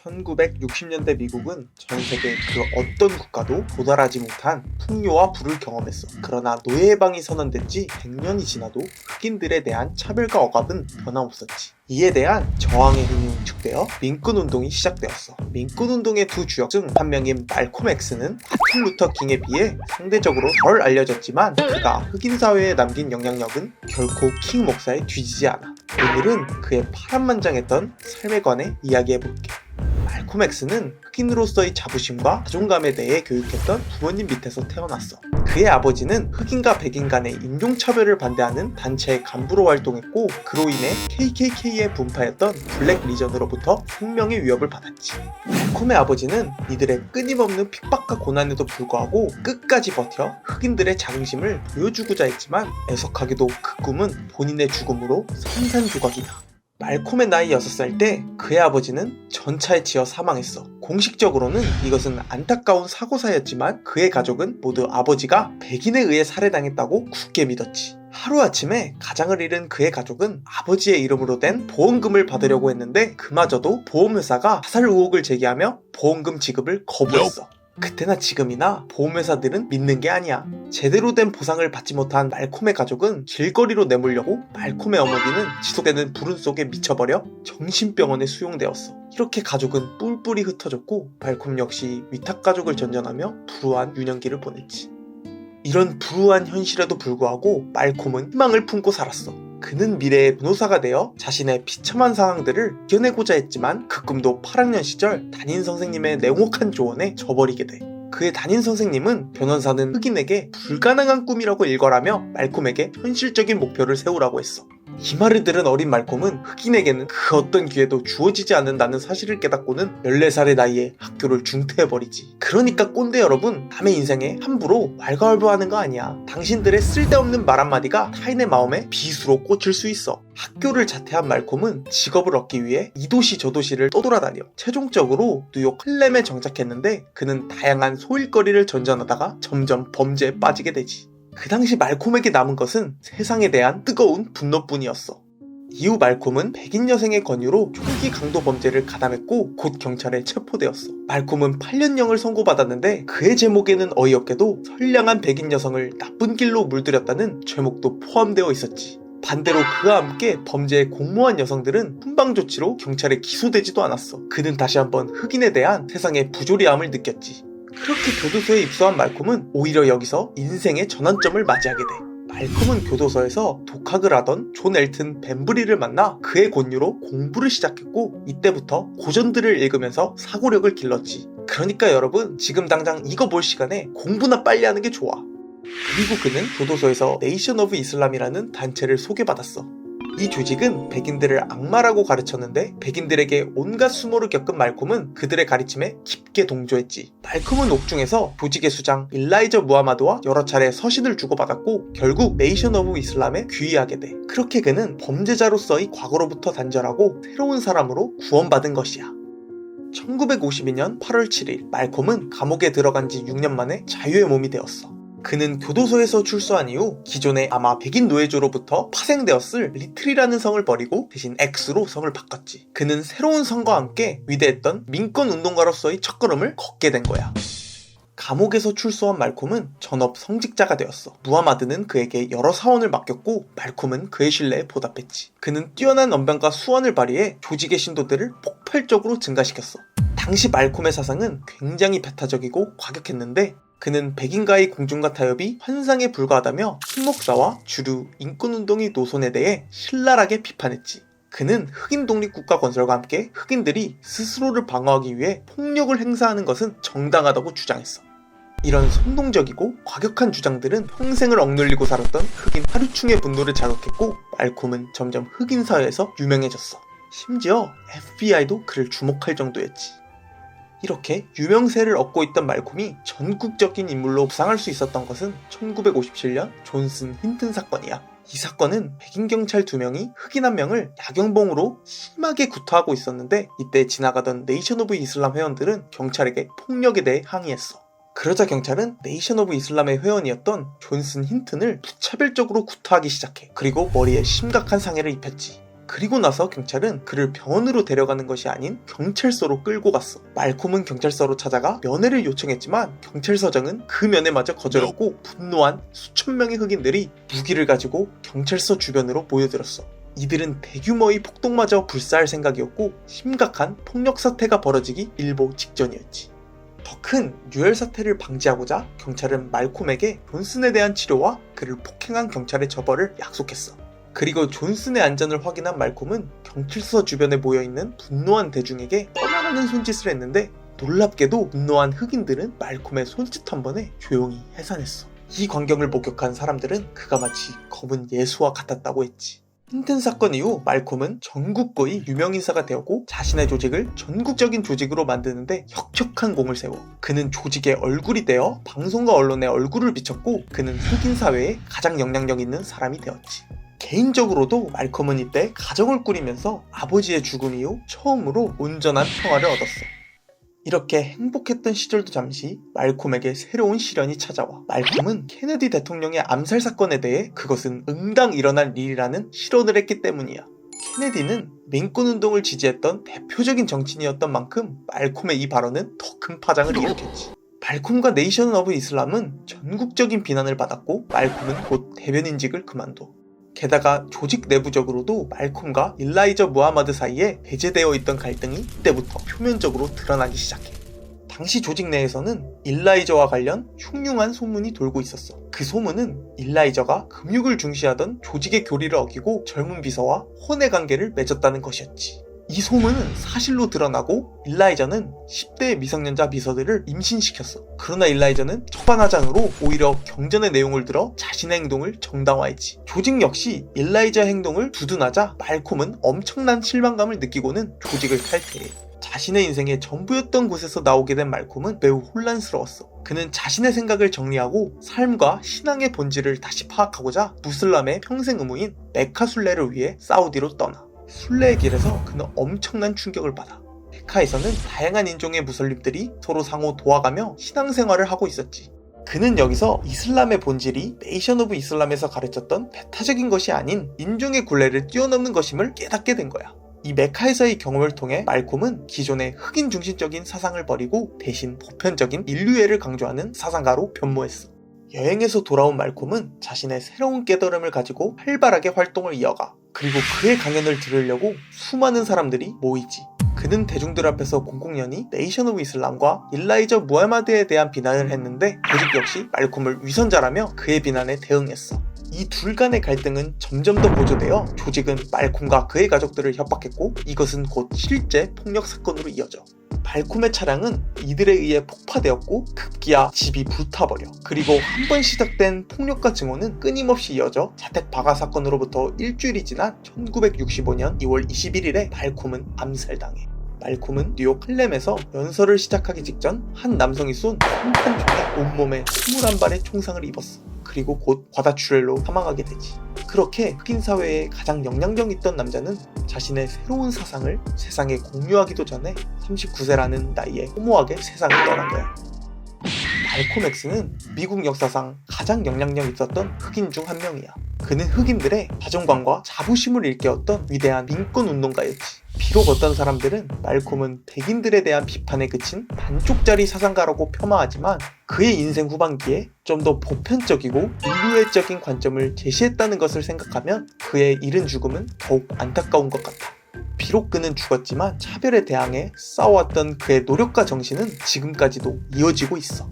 1960년대 미국은 전 세계 그 어떤 국가도 도달하지 못한 풍요와 부를 경험했어. 그러나 노예 해방이 선언된 지 100년이 지나도 흑인들에 대한 차별과 억압은 변함없었지. 이에 대한 저항의 힘이 응축되어 민권운동이 시작되었어. 민권운동의 두 주역중 한 명인 말콤 X는 마틴 루터 킹에 비해 상대적으로 덜 알려졌지만 그가 흑인 사회에 남긴 영향력은 결코 킹 목사에 뒤지지 않아. 오늘은 그의 파란만장했던 삶에 관해 이야기해볼게. 말콤 X는 흑인으로서의 자부심과 자존감에 대해 교육했던 부모님 밑에서 태어났어. 그의 아버지는 흑인과 백인 간의 인종차별을 반대하는 단체의 간부로 활동했고 그로 인해 KKK에 분파했던 블랙 리전으로부터 생명의 위협을 받았지. 말콤의 아버지는 이들의 끊임없는 핍박과 고난에도 불구하고 끝까지 버텨 흑인들의 자긍심을 보여주고자 했지만 애석하게도 그 꿈은 본인의 죽음으로 산산조각이다. 말콤의 나이 6살 때 그의 아버지는 전차에 치여 사망했어. 공식적으로는 이것은 안타까운 사고사였지만 그의 가족은 모두 아버지가 백인에 의해 살해당했다고 굳게 믿었지. 하루아침에 가장을 잃은 그의 가족은 아버지의 이름으로 된 보험금을 받으려고 했는데 그마저도 보험회사가 자살 의혹을 제기하며 보험금 지급을 거부했어. 그때나 지금이나 보험회사들은 믿는 게 아니야. 제대로 된 보상을 받지 못한 말콤의 가족은 길거리로 내몰려고 말콤의 어머니는 지속되는 불운 속에 미쳐버려 정신병원에 수용되었어. 이렇게 가족은 뿔뿔이 흩어졌고 말콤 역시 위탁가족을 전전하며 불우한 유년기를 보냈지. 이런 불우한 현실에도 불구하고 말콤은 희망을 품고 살았어. 그는 미래의 변호사가 되어 자신의 비참한 상황들을 이겨내고자 했지만 그 꿈도 8학년 시절 담임 선생님의 냉혹한 조언에 져버리게 돼. 그의 담임 선생님은 변호사는 흑인에게 불가능한 꿈이라고 일걸하며 말콤에게 현실적인 목표를 세우라고 했어. 이 말을 들은 어린 말콤은 흑인에게는 그 어떤 기회도 주어지지 않는다는 사실을 깨닫고는 14살의 나이에 학교를 중퇴해버리지. 그러니까 꼰대 여러분, 남의 인생에 함부로 왈가왈부하는 거 아니야. 당신들의 쓸데없는 말 한마디가 타인의 마음에 비수로 꽂힐 수 있어. 학교를 자퇴한 말콤은 직업을 얻기 위해 이 도시 저 도시를 떠돌아다녀 최종적으로 뉴욕 할렘에 정착했는데 그는 다양한 소일거리를 전전하다가 점점 범죄에 빠지게 되지. 그 당시 말콤에게 남은 것은 세상에 대한 뜨거운 분노뿐이었어. 이후 말콤은 백인 여성의 권유로 총기 강도 범죄를 가담했고 곧 경찰에 체포되었어. 말콤은 8년형을 선고받았는데 그의 제목에는 어이없게도 선량한 백인 여성을 나쁜 길로 물들였다는 죄목도 포함되어 있었지. 반대로 그와 함께 범죄에 공모한 여성들은 훈방조치로 경찰에 기소되지도 않았어. 그는 다시 한번 흑인에 대한 세상의 부조리함을 느꼈지. 그렇게 교도소에 입소한 말콤은 오히려 여기서 인생의 전환점을 맞이하게 돼. 말콤은 교도소에서 독학을 하던 존 엘튼 벤브리를 만나 그의 권유로 공부를 시작했고 이때부터 고전들을 읽으면서 사고력을 길렀지. 그러니까 여러분, 지금 당장 이거 볼 시간에 공부나 빨리 하는 게 좋아. 그리고 그는 교도소에서 네이션 오브 이슬람이라는 단체를 소개받았어. 이 조직은 백인들을 악마라고 가르쳤는데 백인들에게 온갖 수모를 겪은 말콤은 그들의 가르침에 깊게 동조했지. 말콤은 옥중에서 조직의 수장 일라이저 무하마드와 여러 차례 서신을 주고받았고 결국 네이션 오브 이슬람에 귀의하게 돼. 그렇게 그는 범죄자로서의 과거로부터 단절하고 새로운 사람으로 구원받은 것이야. 1952년 8월 7일 말콤은 감옥에 들어간 지 6년 만에 자유의 몸이 되었어. 그는 교도소에서 출소한 이후 기존의 아마 백인 노예조로부터 파생되었을 리틀이라는 성을 버리고 대신 X로 성을 바꿨지. 그는 새로운 성과 함께 위대했던 민권운동가로서의 첫걸음을 걷게 된 거야. 감옥에서 출소한 말콤은 전업 성직자가 되었어. 무하마드는 그에게 여러 사원을 맡겼고 말콤은 그의 신뢰에 보답했지. 그는 뛰어난 언변과 수완을 발휘해 조직의 신도들을 폭발적으로 증가시켰어. 당시 말콤의 사상은 굉장히 배타적이고 과격했는데 그는 백인과의 공중과 타협이 환상에 불과하다며 흰목사와 주류 인권운동의 노선에 대해 신랄하게 비판했지. 그는 흑인 독립국가 건설과 함께 흑인들이 스스로를 방어하기 위해 폭력을 행사하는 것은 정당하다고 주장했어. 이런 선동적이고 과격한 주장들은 평생을 억눌리고 살았던 흑인 하류층의 분노를 자극했고 말콤은 점점 흑인 사회에서 유명해졌어. 심지어 FBI도 그를 주목할 정도였지. 이렇게 유명세를 얻고 있던 말콤이 전국적인 인물로 부상할 수 있었던 것은 1957년 존슨 힌튼 사건이야. 이 사건은 백인 경찰 2명이 흑인 1명을 야경봉으로 심하게 구타하고 있었는데 이때 지나가던 네이션 오브 이슬람 회원들은 경찰에게 폭력에 대해 항의했어. 그러자 경찰은 네이션 오브 이슬람의 회원이었던 존슨 힌튼을 무차별적으로 구타하기 시작해. 그리고 머리에 심각한 상해를 입혔지. 그리고 나서 경찰은 그를 병원으로 데려가는 것이 아닌 경찰서로 끌고 갔어. 말콤은 경찰서로 찾아가 면회를 요청했지만 경찰서장은 그 면회마저 거절했고 분노한 수천 명의 흑인들이 무기를 가지고 경찰서 주변으로 모여들었어. 이들은 대규모의 폭동마저 불사할 생각이었고 심각한 폭력 사태가 벌어지기 일보 직전이었지. 더 큰 뉴엘 사태를 방지하고자 경찰은 말콤에게 존슨에 대한 치료와 그를 폭행한 경찰의 처벌을 약속했어. 그리고 존슨의 안전을 확인한 말콤은 경찰서 주변에 모여있는 분노한 대중에게 떠나가는 손짓을 했는데 놀랍게도 분노한 흑인들은 말콤의 손짓 한 번에 조용히 해산했어. 이 광경을 목격한 사람들은 그가 마치 검은 예수와 같았다고 했지. hinton 사건 이후 말콤은 전국구의 유명인사가 되었고 자신의 조직을 전국적인 조직으로 만드는데 혁혁한 공을 세워 그는 조직의 얼굴이 되어 방송과 언론에 얼굴을 비췄고 그는 흑인 사회에 가장 영향력 있는 사람이 되었지. 개인적으로도 말콤은 이때 가정을 꾸리면서 아버지의 죽음 이후 처음으로 온전한 평화를 얻었어. 이렇게 행복했던 시절도 잠시 말콤에게 새로운 시련이 찾아와. 말콤은 케네디 대통령의 암살 사건에 대해 그것은 응당 일어날 일이라는 실언을 했기 때문이야. 케네디는 민권운동을 지지했던 대표적인 정치인이었던 만큼 말콤의 이 발언은 더 큰 파장을 일으켰지. 말콤과 네이션 오브 이슬람은 전국적인 비난을 받았고 말콤은 곧 대변인직을 그만둬. 게다가 조직 내부적으로도 말콤과 일라이저 무하마드 사이에 배제되어 있던 갈등이 이때부터 표면적으로 드러나기 시작해. 당시 조직 내에서는 일라이저와 관련 흉흉한 소문이 돌고 있었어. 그 소문은 일라이저가 금육을 중시하던 조직의 교리를 어기고 젊은 비서와 혼의 관계를 맺었다는 것이었지. 이 소문은 사실로 드러나고 일라이저는 10대의 미성년자 비서들을 임신시켰어. 그러나 일라이저는 처방하장으로 오히려 경전의 내용을 들어 자신의 행동을 정당화했지. 조직 역시 일라이저 행동을 두둔하자 말콤은 엄청난 실망감을 느끼고는 조직을 탈퇴해. 자신의 인생의 전부였던 곳에서 나오게 된 말콤은 매우 혼란스러웠어. 그는 자신의 생각을 정리하고 삶과 신앙의 본질을 다시 파악하고자 무슬람의 평생 의무인 메카 순례를 위해 사우디로 떠나. 순례의 길에서 그는 엄청난 충격을 받아. 메카에서는 다양한 인종의 무슬림들이 서로 상호 도와가며 신앙생활을 하고 있었지. 그는 여기서 이슬람의 본질이 네이션 오브 이슬람에서 가르쳤던 배타적인 것이 아닌 인종의 굴레를 뛰어넘는 것임을 깨닫게 된 거야. 이 메카에서의 경험을 통해 말콤은 기존의 흑인 중심적인 사상을 버리고 대신 보편적인 인류애를 강조하는 사상가로 변모했어. 여행에서 돌아온 말콤은 자신의 새로운 깨달음을 가지고 활발하게 활동을 이어가. 그리고 그의 강연을 들으려고 수많은 사람들이 모이지. 그는 대중들 앞에서 공공연히 네이션 오브 이슬람과 일라이저 무하마드에 대한 비난을 했는데 조직 역시 말콤을 위선자라며 그의 비난에 대응했어. 이 둘 간의 갈등은 점점 더 고조되어 조직은 말콤과 그의 가족들을 협박했고 이것은 곧 실제 폭력 사건으로 이어져. 말콤의 차량은 이들에 의해 폭파되었고 급기야 집이 불타버려. 그리고 한 번 시작된 폭력과 증오는 끊임없이 이어져 자택 방화 사건으로부터 일주일이 지난 1965년 2월 21일에 말콤은 암살당해. 말콤은 뉴욕 할렘에서 연설을 시작하기 직전 한 남성이 쏜 한탄 총에 온몸에 21발의 총상을 입었어. 그리고 곧 과다출혈로 사망하게 되지. 그렇게 흑인 사회에 가장 영향력 있던 남자는 자신의 새로운 사상을 세상에 공유하기도 전에 39세라는 나이에 허무하게 세상을 떠난 거야. 말콤 X는 미국 역사상 가장 영향력 있었던 흑인 중 한 명이야. 그는 흑인들의 자존감과 자부심을 일깨웠던 위대한 민권운동가였지. 비록 어떤 사람들은 말콤은 백인들에 대한 비판에 그친 반쪽짜리 사상가라고 폄하하지만 그의 인생 후반기에 좀 더 보편적이고 인류애적인 관점을 제시했다는 것을 생각하면 그의 이른 죽음은 더욱 안타까운 것 같아. 비록 그는 죽었지만 차별에 대항해 싸워왔던 그의 노력과 정신은 지금까지도 이어지고 있어.